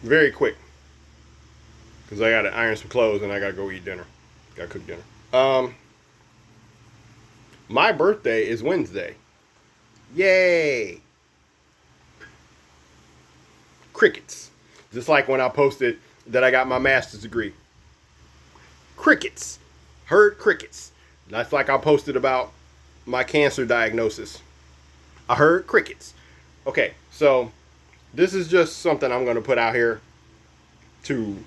Very quick, because I got to iron some clothes and I got to go eat dinner. Got to cook dinner. Um, my birthday is Wednesday. Yay! Crickets. Just like when I posted that I got my master's degree. Crickets. Heard crickets. That's like I posted about my cancer diagnosis. I heard crickets. Okay, so this is just something I'm going to put out here to.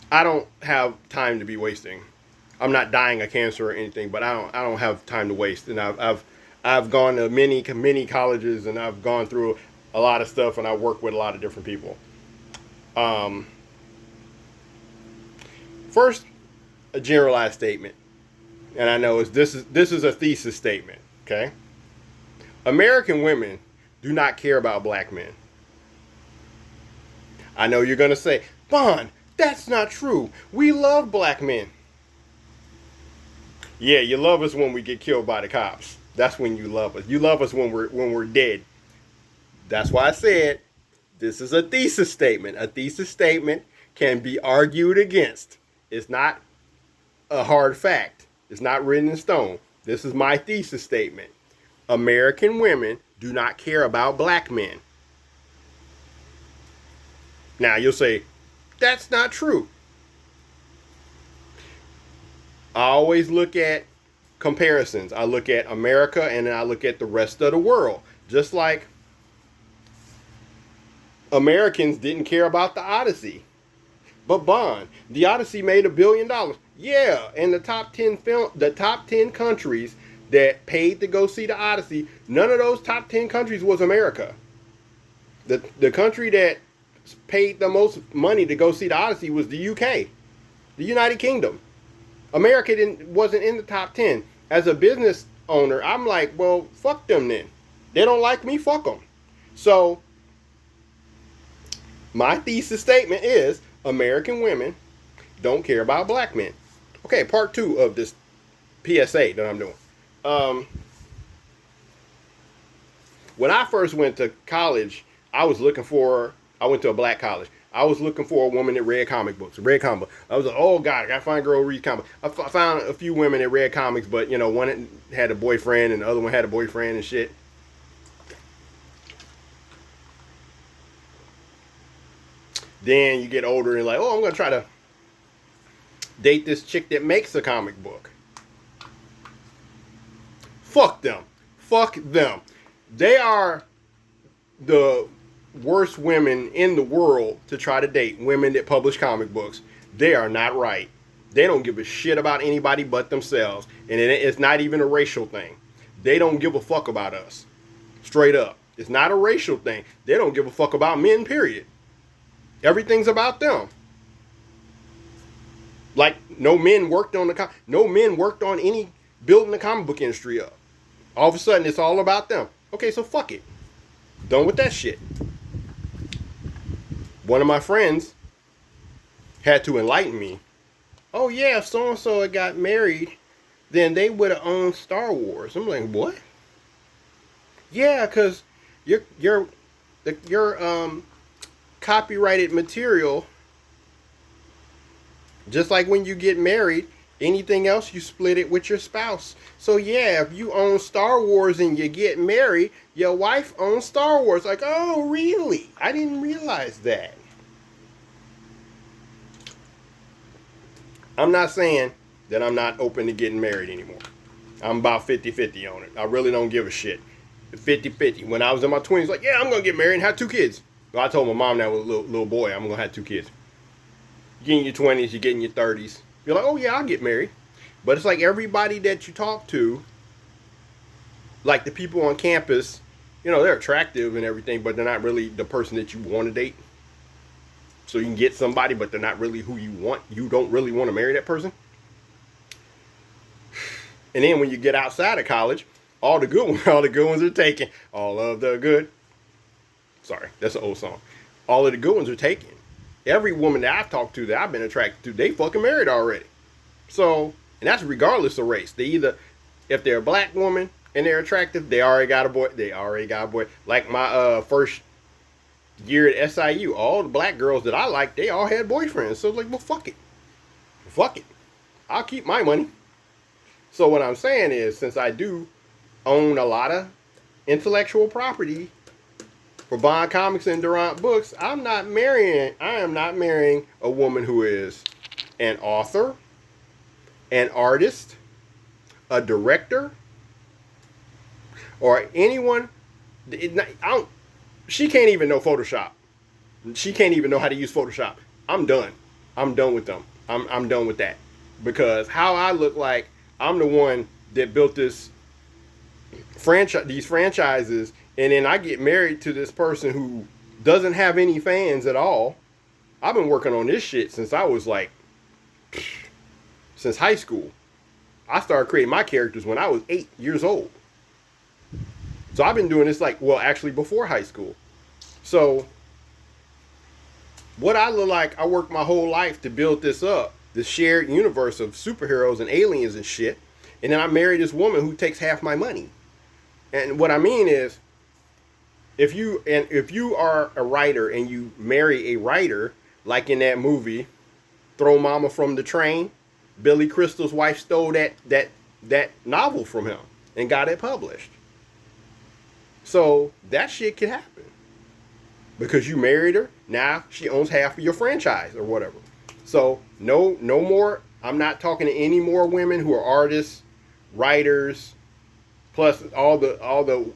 I don't have time to be wasting. I'm not dying of cancer or anything, but I don't have time to waste. And I've gone to many colleges and I've gone through a lot of stuff and I work with a lot of different people. Um, First, a generalized statement, and I know this is a thesis statement. Okay, American women do not care about black men. I know you're gonna say, Bond, that's not true. We love black men. Yeah, you love us when we get killed by the cops. That's when you love us. You love us when we're dead. That's why I said this is a thesis statement. A thesis statement can be argued against. It's not a hard fact. It's not written in stone. This is my thesis statement. American women do not care about black men. Now you'll say, that's not true. I always look at comparisons. I look at America and then I look at the rest of the world. Just like Americans didn't care about the Odyssey. But Bond, the Odyssey made $1 billion. Yeah, and the top 10 countries that paid to go see the Odyssey, none of those top 10 countries was America. The country that paid the most money to go see the Odyssey was the UK, the United Kingdom. America wasn't in the top 10. As a business owner, I'm like, well, fuck them then. They don't like me, fuck them. So, my thesis statement is American women don't care about black men. Okay, part 2 of this PSA that I'm doing. When I first went to college, I went to a black college. I was looking for a woman that read comic books, read comic books. I was like, oh God, I gotta find a girl who reads comics. I found a few women that read comics, but one had a boyfriend and the other one had a boyfriend and shit. Then you get older and like, oh, I'm gonna try to date this chick that makes a comic book. Fuck them. Fuck them. They are the worst women in the world to try to date. Women that publish comic books. They are not right. They don't give a shit about anybody but themselves. And it's not even a racial thing. They don't give a fuck about us. Straight up. It's not a racial thing. They don't give a fuck about men, period. Everything's about them. Like no men worked on any building the comic book industry up. All of a sudden it's all about them. Okay, so fuck it. Done with that shit. One of my friends had to enlighten me. Oh yeah, if so and so had got married, then they would have owned Star Wars. I'm like, what? Yeah, cause your copyrighted material, just like when you get married, anything else you split it with your spouse. So yeah, if you own Star Wars and you get married, your wife owns Star Wars. Like, oh really? I didn't realize that. I'm not saying that I'm not open to getting married anymore. I'm about 50-50 on it. I really don't give a shit. 50-50. When I was in my 20s, like, yeah, I'm going to get married and have 2 kids. Well, I told my mom that was a little boy, I'm going to have 2 kids. You get in your 20s, you get in your 30s. You're like, oh yeah, I'll get married. But it's like everybody that you talk to, like the people on campus, they're attractive and everything, but they're not really the person that you want to date. So you can get somebody, but they're not really who you want. You don't really want to marry that person. And then when you get outside of college, all the good ones are taken. All of the good. Sorry, that's an old song. All of the good ones are taken. Every woman that I've talked to that I've been attracted to, they fucking married already. So, and that's regardless of race. They either, if they're a black woman and they're attractive, they already got a boy. Like my first year at SIU, all the black girls that I liked, they all had boyfriends. So like, well, fuck it. Fuck it. I'll keep my money. So what I'm saying is, since I do own a lot of intellectual property for Bond Comics and Durant Books, I am not marrying a woman who is an author, an artist, a director, or anyone. She can't even know Photoshop. She can't even know how to use Photoshop. I'm done. I'm done with them. I'm done with that. Because how I look like, I'm the one that built these franchises, and then I get married to this person who doesn't have any fans at all. I've been working on this shit since I was like, since high school. I started creating my characters when I was 8 years old. So I've been doing this actually before high school. So what I look like, I worked my whole life to build this up, this shared universe of superheroes and aliens and shit. And then I married this woman who takes half my money. And what I mean is, if you are a writer and you marry a writer, like in that movie, Throw Mama from the Train, Billy Crystal's wife stole that novel from him and got it published. So that shit can happen. Because you married her, now she owns half of your franchise or whatever. So no more. I'm not talking to any more women who are artists, writers, plus all the.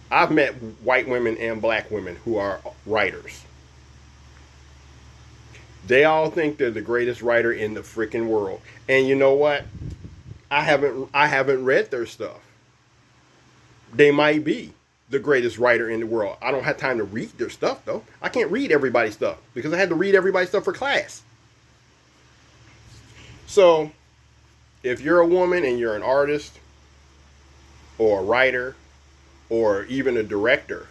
I've met white women and black women who are writers. They all think they're the greatest writer in the freaking world. And you know what? I haven't read their stuff. They might be the greatest writer in the world. I don't have time to read their stuff, though. I can't read everybody's stuff because I had to read everybody's stuff for class. So, if you're a woman and you're an artist or a writer or even a director,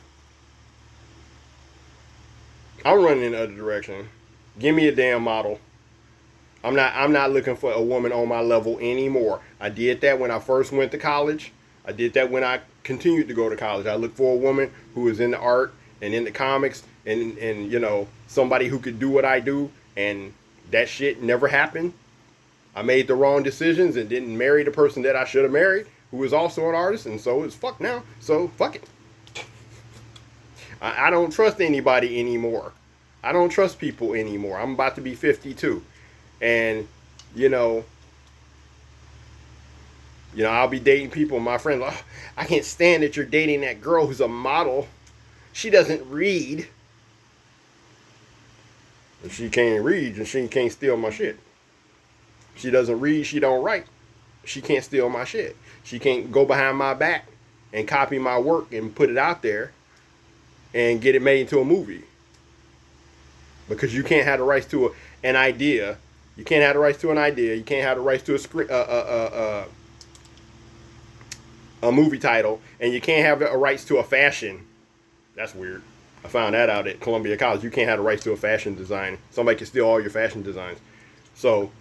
I'm running in the other direction. Give me a damn model. I'm not looking for a woman on my level anymore. I did that when I first went to college. I did that when I continued to go to college. I looked for a woman who was in the art and in the comics and you know, somebody who could do what I do, and that shit never happened. I made the wrong decisions and didn't marry the person that I should have married, who was also an artist, and so it's fuck now. So fuck it. I don't trust anybody anymore. I don't trust people anymore. I'm about to be 52. And, you know, I'll be dating people, and my friends, oh, I can't stand that you're dating that girl who's a model. She doesn't read. If she can't read, then she can't steal my shit. She doesn't read, she don't write. She can't steal my shit. She can't go behind my back and copy my work and put it out there and get it made into a movie. Because you can't have the rights to an idea. You can't have the rights to an idea. You can't have the rights to a movie title, and you can't have the rights to a fashion. That's weird. I found that out at Columbia College. You can't have the rights to a fashion design. Somebody can steal all your fashion designs. So,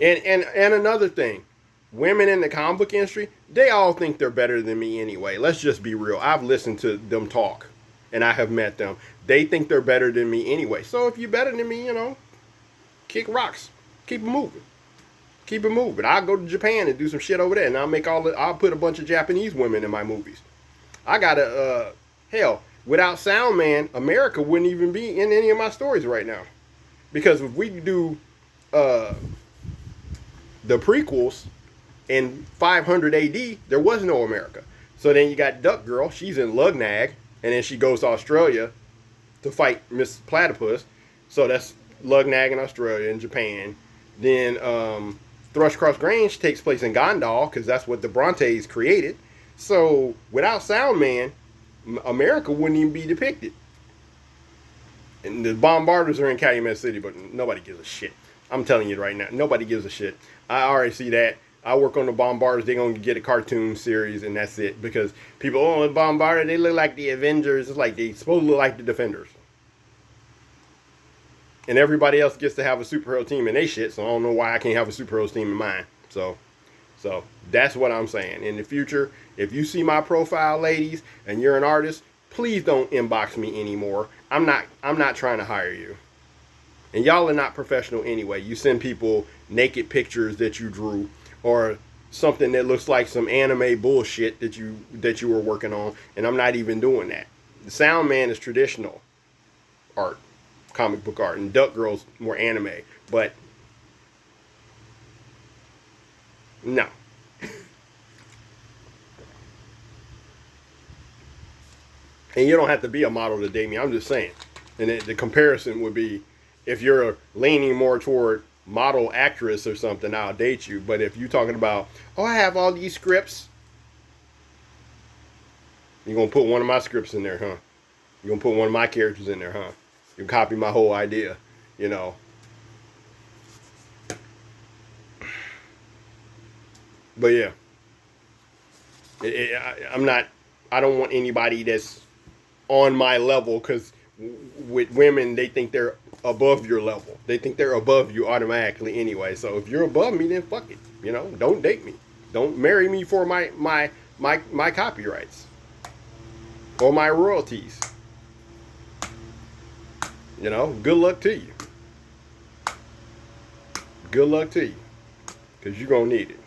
and another thing, women in the comic book industry, they all think they're better than me anyway. Let's just be real. I've listened to them talk, and I have met them. They think they're better than me anyway. So if you're better than me, you know, kick rocks. Keep it moving. Keep it moving. I'll go to Japan and do some shit over there, and I'll put a bunch of Japanese women in my movies. I got hell, without Sound Man, America wouldn't even be in any of my stories right now. Because if we do the prequels in 500 AD, there was no America. So then you got Duck Girl. She's in Lugnag, and then she goes to Australia to fight Miss Platypus. So that's Lugnag in Australia and Japan. Then Thrushcross Grange takes place in Gondal, because that's what the Brontes created. So without Sound Man, America wouldn't even be depicted. And the Bombarders are in Calumet City, but nobody gives a shit. I'm telling you right now, nobody gives a shit. I already see that. I work on the Bombarders. They're going to get a cartoon series, and that's it. Because people, oh, the Bombarder, they look like the Avengers. It's like they supposed to look like the Defenders. And everybody else gets to have a superhero team in their shit, so I don't know why I can't have a superhero team in mine. So, So that's what I'm saying. In the future, if you see my profile, ladies, and you're an artist, please don't inbox me anymore. I'm not trying to hire you. And y'all are not professional anyway. You send people naked pictures that you drew, or something that looks like some anime bullshit that you were working on, and I'm not even doing that. The Sound Man is traditional art, comic book art, and Duck Girl's more anime. But no. And you don't have to be a model to date me. I'm just saying. And the comparison would be, if you're leaning more toward model actress or something, I'll date you. But if you're talking about, oh, I have all these scripts, you're going to put one of my scripts in there, huh? You're going to put one of my characters in there, huh? You copy my whole idea, you know. But yeah, I don't want anybody that's on my level, because with women, they think they're above your level. They think they're above you automatically anyway. So if you're above me, then fuck it. You know, don't date me. Don't marry me for my copyrights or my royalties. You know, good luck to you. Good luck to you, because you're going to need it.